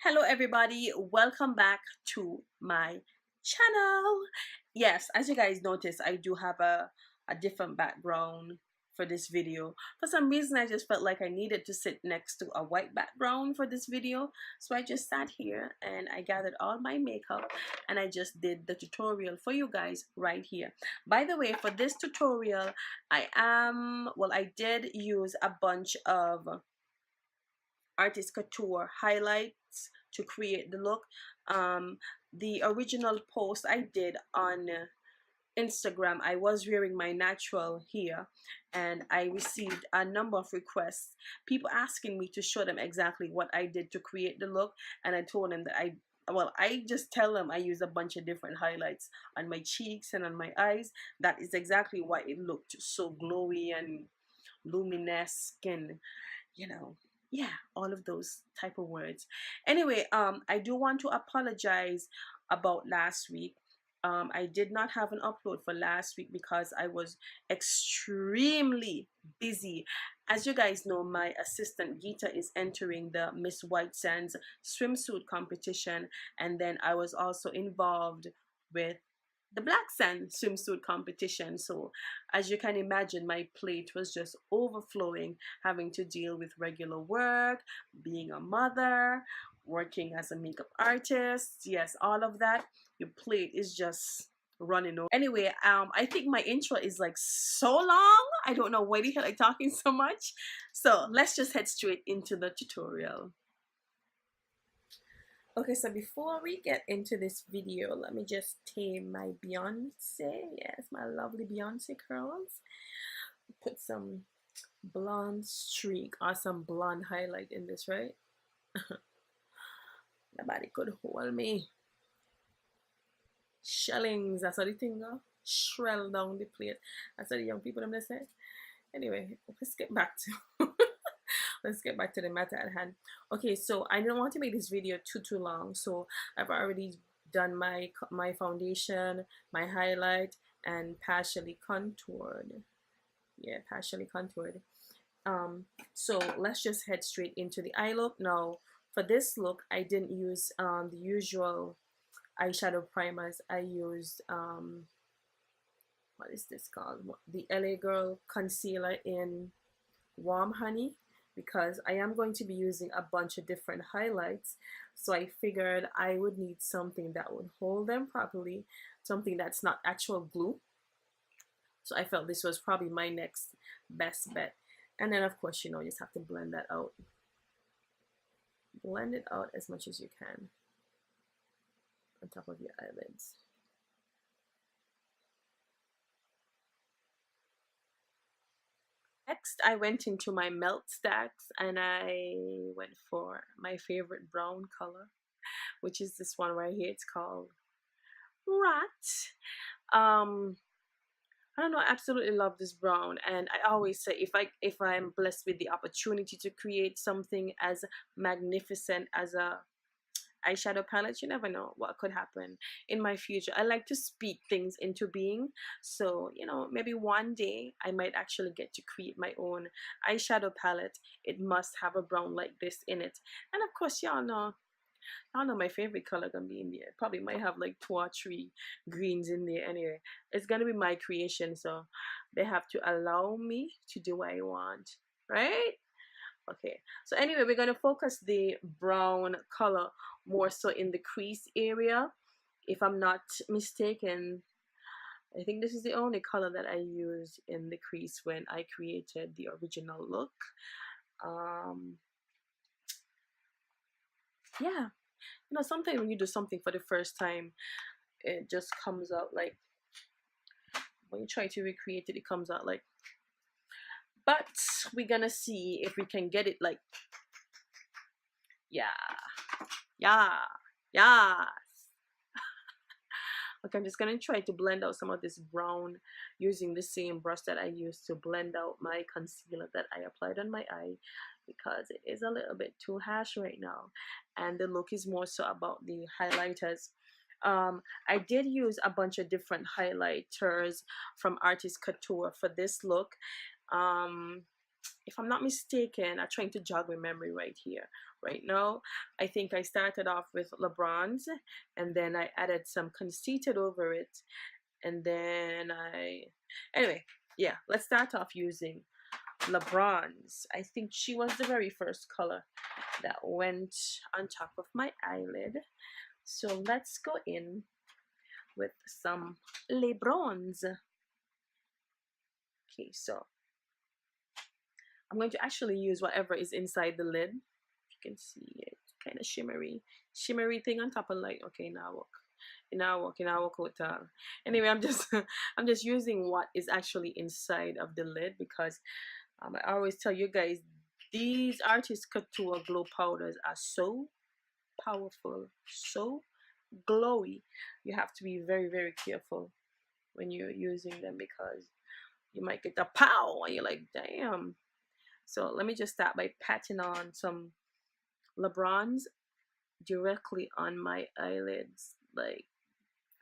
Hello everybody, welcome back to my channel. Yes, as you guys notice, I do have a different background for this video. For some reason I just felt like I needed to sit next to a white background for this video, so I just sat here and I gathered all my makeup and I just did the tutorial for you guys right here. By the way, for this tutorial I did use a bunch of Artist Couture highlights to create the look. The original post I did on Instagram, I was wearing my natural hair and I received a number of requests, people asking me to show them exactly what I did to create the look, and I told them that I just tell them I use a bunch of different highlights on my cheeks and on my eyes. That is exactly why it looked so glowy and luminesque and yeah, all of those type of words. Anyway, I do want to apologize about last week. I did not have an upload for last week because I was extremely busy. As you guys know, my assistant Gita is entering the Miss White Sands swimsuit competition, and then I was also involved with the Black Sand swimsuit competition. So as you can imagine, my plate was just overflowing, having to deal with regular work, being a mother, working as a makeup artist. Yes, all of that. Your plate is just running over. Anyway, I think my intro is like so long. I don't know why the hell I'm talking so much. So let's just head straight into the tutorial. Okay, so before we get into this video, let me just tame my Beyonce. Yes, my lovely Beyonce curls. Put some blonde streak or some blonde highlight in this, right? Nobody could hold me. Shellings, that's how the thing go. Shrell down the plate. That's what the young people them say. Anyway, let's get back to let's get back to the matter at hand. Okay, so I didn't want to make this video too long, so I've already done my foundation, my highlight, and partially contoured. Yeah, partially contoured. So let's just head straight into the eye look. Now for this look, I didn't use the usual eyeshadow primers. I used what is this called, the LA Girl concealer in Warm Honey, because I am going to be using a bunch of different highlights. So I figured I would need something that would hold them properly, something that's not actual glue. So I felt this was probably my next best bet. And then of course, you just have to blend that out. Blend it out as much as you can on top of your eyelids. Next, I went into my melt stacks and I went for my favorite brown color, which is this one right here. It's called Rott. I don't know, I absolutely love this brown, and I always say if I'm blessed with the opportunity to create something as magnificent as a eyeshadow palette, you never know what could happen in my future. I like to speak things into being, so maybe one day I might actually get to create my own eyeshadow palette. It must have a brown like this in it, and of course y'all know my favorite color gonna be in there. Probably might have like 2 or 3 greens in there. Anyway, it's gonna be my creation, so they have to allow me to do what I want, right? Okay, so anyway, we're going to focus the brown color more so in the crease area. If I'm not mistaken, I think this is the only color that I used in the crease when I created the original look. Yeah, sometimes when you do something for the first time, it just comes out like, when you try to recreate it, it comes out like, but we're gonna see if we can get it like, yeah. Okay, I'm just gonna try to blend out some of this brown using the same brush that I used to blend out my concealer that I applied on my eye, because it is a little bit too harsh right now and the look is more so about the highlighters. I did use a bunch of different highlighters from Artist Couture for this look. if I'm not mistaken, I'm trying to jog my memory right here. Right now, I think I started off with LeBron's, and then I added some Conceited over it, and then anyway, yeah, let's start off using LeBron's. I think she was the very first color that went on top of my eyelid. So let's go in with some LeBron's. Okay, so I'm going to actually use whatever is inside the lid. You can see it, kind of shimmery thing on top of light. Okay, now walk out. Anyway, I'm just I'm just using what is actually inside of the lid, because I always tell you guys, these Artist Couture glow powders are so powerful, so glowy. You have to be very, very careful when you're using them, because you might get the pow and you're like, damn. So let me just start by patting on some LeBron's directly on my eyelids like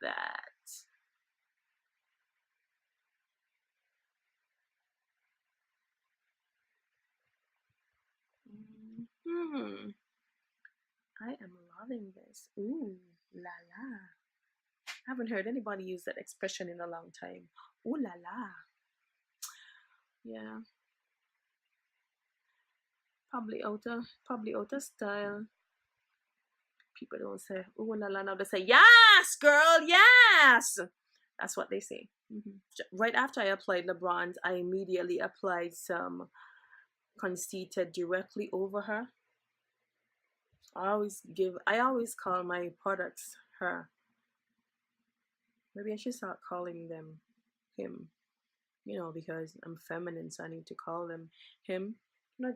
that. I am loving this. Ooh la la. I haven't heard anybody use that expression in a long time. Ooh la la. Yeah. Probably out of style. People don't say ooh la la now, they say yes girl, yes. That's what they say. Right after I applied LeBron's, I immediately applied some Conceited directly over her. I always call my products her. Maybe I should start calling them him, because I'm feminine, so I need to call them him.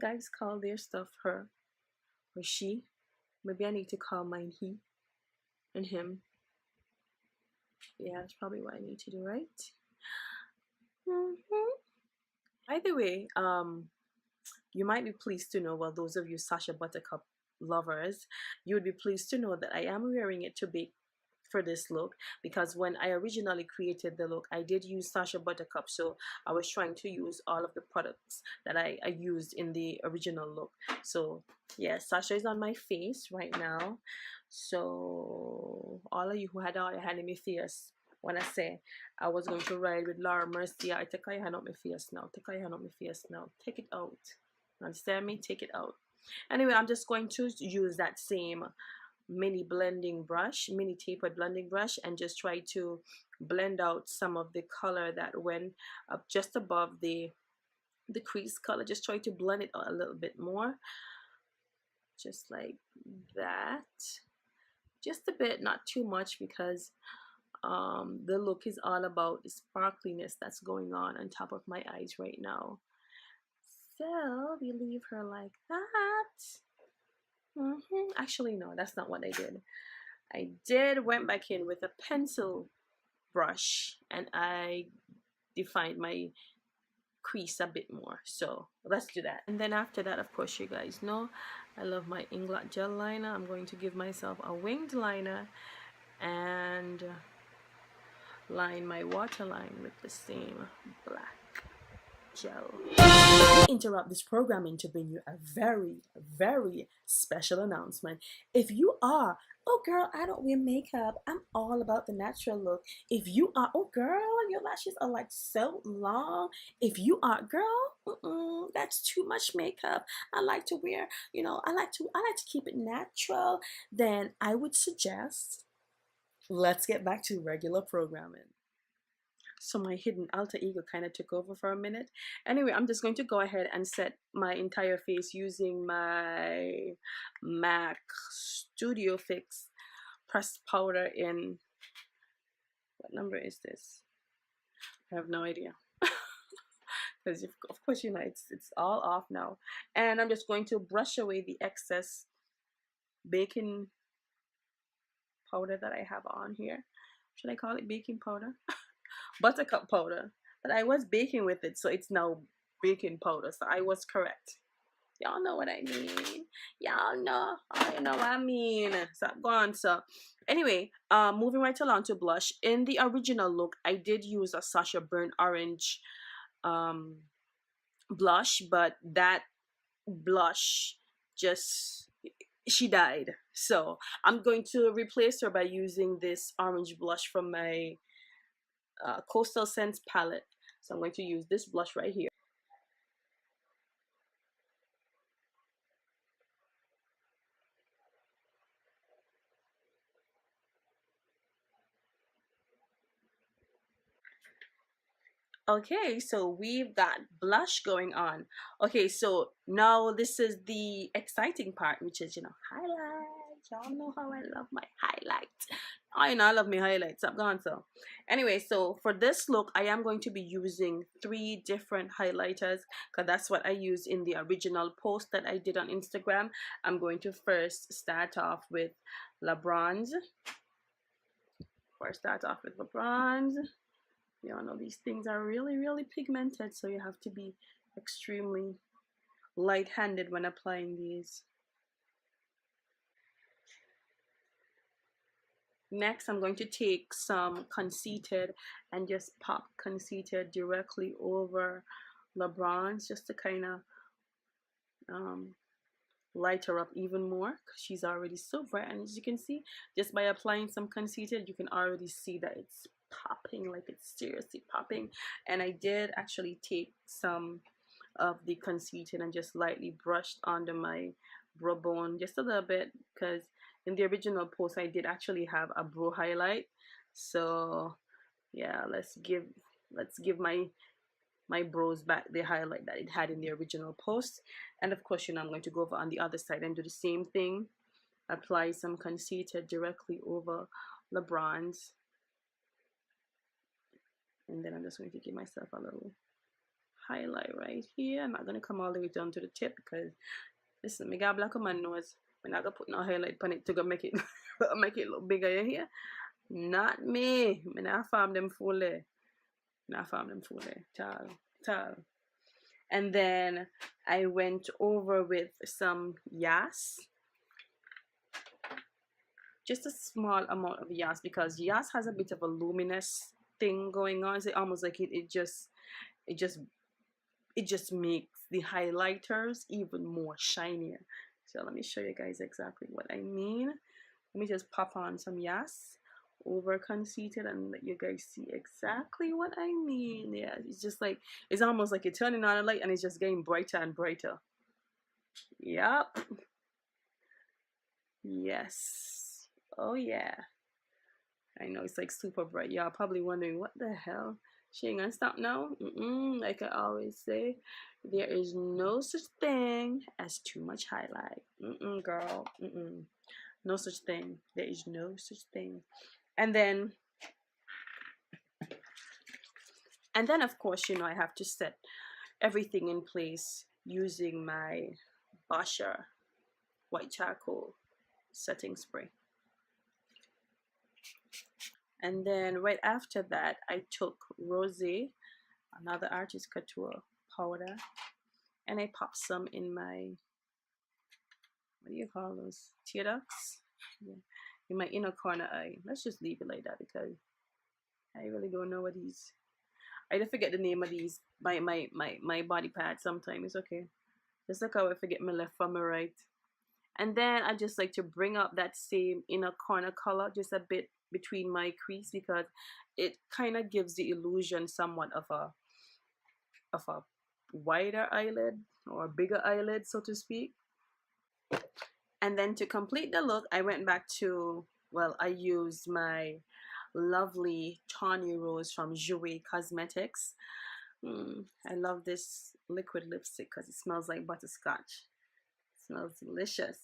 Guys call their stuff her or she. Maybe I need to call mine he and him. Yeah, that's probably what I need to do, right? By the way, you might be pleased to know, well, those of you Sacha ButterCup lovers, you would be pleased to know that I am wearing it to bake for this look, because when I originally created the look, I did use Sacha ButterCup, so I was trying to use all of the products that I used in the original look. So yeah, Sacha is on my face right now. So all of you who had all your hand in my face when I say I was going to ride with Laura Mercier, I take your hand out my face now. Take your hand out my face now. Take it out. Understand me? Take it out. Anyway, I'm just going to use that same mini tapered blending brush, and just try to blend out some of the color that went up just above the crease color. Just try to blend it out a little bit more, just like that, just a bit, not too much, because the look is all about the sparkliness that's going on top of my eyes right now. So we leave her like that. Actually, no, that's not what I did. I went back in with a pencil brush, and I defined my crease a bit more. So let's do that. And then after that, of course, you guys know I love my Inglot gel liner. I'm going to give myself a winged liner and line my waterline with the same black gel. We interrupt this programming to bring you a very, very special announcement. If you are, oh girl, I don't wear makeup, I'm all about the natural look. If you are, oh girl, your lashes are like so long. If you are, girl, that's too much makeup. I like to wear, I like to keep it natural. Then I would suggest, let's get back to regular programming. So my hidden alter ego kind of took over for a minute. Anyway, I'm just going to go ahead and set my entire face using my MAC Studio Fix pressed powder in, what number is this? I have no idea. Because of course, it's all off now. And I'm just going to brush away the excess baking powder that I have on here. Should I call it baking powder? ButterCup powder, but I was baking with it, so it's now baking powder, so I was correct. Y'all know what I mean. Y'all know. You know what I mean. So go on. So anyway, moving right along to blush. In the original look, I did use a Sacha burnt orange blush, but that blush just, she died. So I'm going to replace her by using this orange blush from my Coastal Scents palette. So I'm going to use this blush right here. Okay, so we've got blush going on. Okay, so now this is the exciting part, which is, you know, highlights. Y'all know how I love my highlights. I know I love my highlights. I'm gone. So anyway, so for this look, I am going to be using 3 different highlighters because that's what I used in the original post that I did on Instagram. I'm going to first start off with La Bronze. First start off with La Bronze. You all know these things are really, really pigmented, so you have to be extremely light-handed when applying these. Next, I'm going to take some Conceited and just pop Conceited directly over La Bronze just to kind of light her up even more because she's already so bright. And as you can see, just by applying some Conceited, you can already see that it's popping, like it's seriously popping. And I did actually take some of the Conceited and just lightly brushed under my brow bone just a little bit, because in the original post I did actually have a brow highlight. So yeah, let's give my brows back the highlight that it had in the original post. And of course, you know, I'm going to go over on the other side and do the same thing. Apply some Conceited directly over the bronze, and then I'm just going to give myself a little highlight right here. I'm not going to come all the way down to the tip because listen, me got black on my nose. I'm not gonna put no highlight on it to go make it make it look bigger here. Not me. Me not farm them fully. Not farm them fully. Tal. And then I went over with some Yasss. Just a small amount of Yasss because Yasss has a bit of a luminous thing going on. It's almost like it just makes the highlighters even more shinier. So let me show you guys exactly what I mean. Let me just pop on some Yasss over Conceited and let you guys see exactly what I mean. Yeah, it's just like, it's almost like you're turning on a light and it's just getting brighter and brighter. Yep. Yes. Oh yeah. I know it's like super bright. Y'all probably wondering what the hell. She ain't gonna stop now. Like I always say, there is no such thing as too much highlight. Girl. No such thing. There is no such thing. And then of course, you know, I have to set everything in place using my Boscia white charcoal setting spray. And then right after that, I took Rosé, another Artist Couture powder, and I popped some in my, what do you call those, tear ducts? Yeah. In my inner corner eye. Let's just leave it like that because I really don't know what these, I don't forget the name of these, my body pad sometimes. It's okay. Just like how I forget my left from my right. And then I just like to bring up that same inner corner color just a bit between my crease because it kind of gives the illusion somewhat of a wider eyelid or a bigger eyelid, so to speak. And then to complete the look, I went back to, well, I used my lovely Tawny Rose from Jouer Cosmetics. I love this liquid lipstick because it smells like butterscotch. It smells delicious.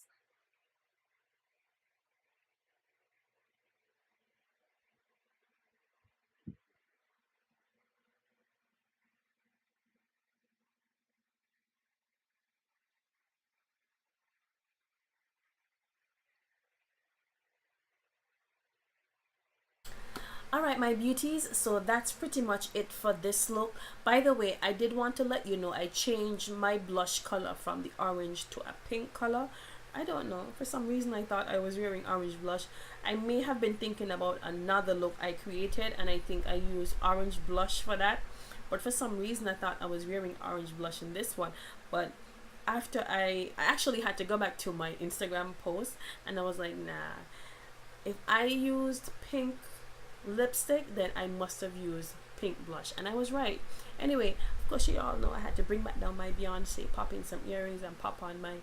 Alright my beauties, so that's pretty much it for this look. By the way, I did want to let you know I changed my blush color from the orange to a pink color. I don't know, for some reason I thought I was wearing orange blush. I may have been thinking about another look I created and I think I used orange blush for that. but for some reason I thought I was wearing orange blush in this one. But after I actually had to go back to my Instagram post, and I was like, nah, if I used pink lipstick, then I must have used pink blush, and I was right. Anyway, of course you all know I had to bring back down my Beyonce, pop in some earrings and pop on my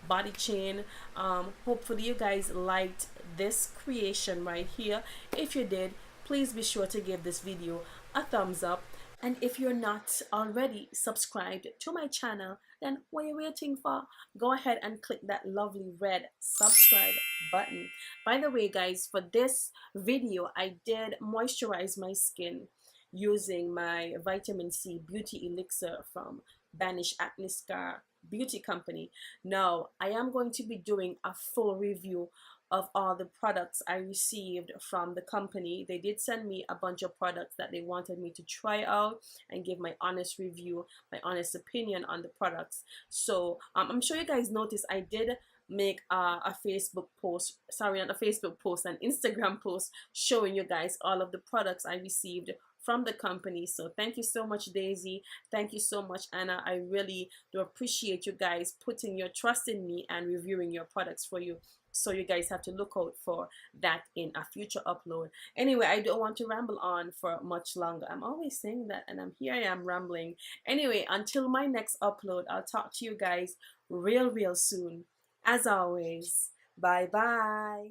body chain. Hopefully you guys liked this creation right here. If you did, please be sure to give this video a thumbs up. And if you're not already subscribed to my channel, then what are you waiting for? Go ahead and click that lovely red subscribe button. By the way, guys, for this video, I did moisturize my skin using my vitamin C beauty elixir from Banish Acne Scar Beauty Company. Now, I am going to be doing a full review of all the products I received from the company. They did send me a bunch of products that they wanted me to try out and give my honest review, my honest opinion on the products. So I'm sure you guys noticed I did make a Facebook post, sorry, not a Facebook post, an Instagram post showing you guys all of the products I received from the company. So thank you so much, Daisy. Thank you so much, Anna. I really do appreciate you guys putting your trust in me and reviewing your products for you. So you guys have to look out for that in a future upload. Anyway, I don't want to ramble on for much longer. I'm always saying that, and I am rambling. Anyway, until my next upload, I'll talk to you guys real soon. As always, bye bye.